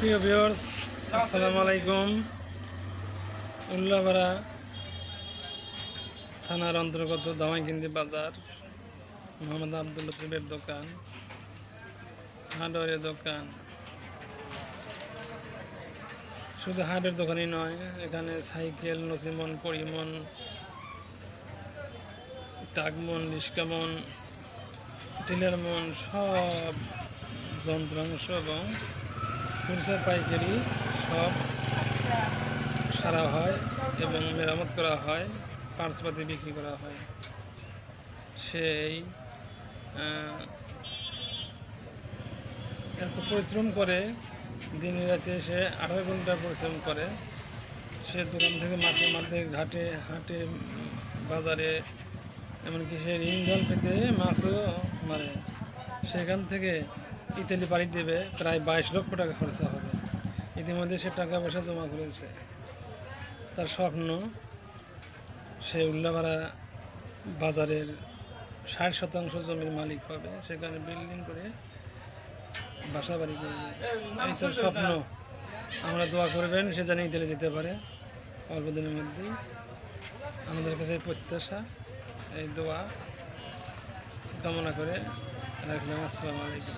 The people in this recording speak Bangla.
প্রিয় ভিউয়ার্স, আসসালামু আলাইকুম। উল্লাপাড়া থানার অন্তর্গত দামাইকিন্দি বাজার, মোহাম্মদ আব্দুল লতিফের দোকান, হার্ডওয়্যারের দোকান। শুধু হার্ডওয়্যার দোকানই নয়, এখানে সাইকেল, নসিমন, পরিমন, টাকমন, রিস্কামন, টিলারমন সব যন্ত্রাংশ এবং খুচরা পাইকারি সব সারা হয় এবং মেরামত করা হয়, পার্টসপাতি বিক্রি করা হয়। সেই এত পরিশ্রম করে, দিন রাতে সে 18 ঘন্টা পরিশ্রম করে। সে দোকান থেকে মাঠে মাঠে ঘাটে হাটে বাজারে, এমনকি সে ইন্ধন পেতে মাছও মারে। সেখান থেকে ইতালি পাড়ি দেবে, প্রায় 22 লক্ষ টাকা খরচা হবে। ইতিমধ্যে সে টাকা পয়সা জমা করেছে। তার স্বপ্ন সে উল্লাপাড়া বাজারের 60% জমির মালিক হবে, সেখানে বিল্ডিং করে বাসা বাড়ি করবে। এই তার স্বপ্ন। আমরা দোয়া করবেন সে যেন ইতালি যেতে পারে অল্প দিনের মধ্যেই। আমাদের কাছে প্রত্যাশা, এই দোয়া কামনা করে রাখলাম। আসসালামু আলাইকুম।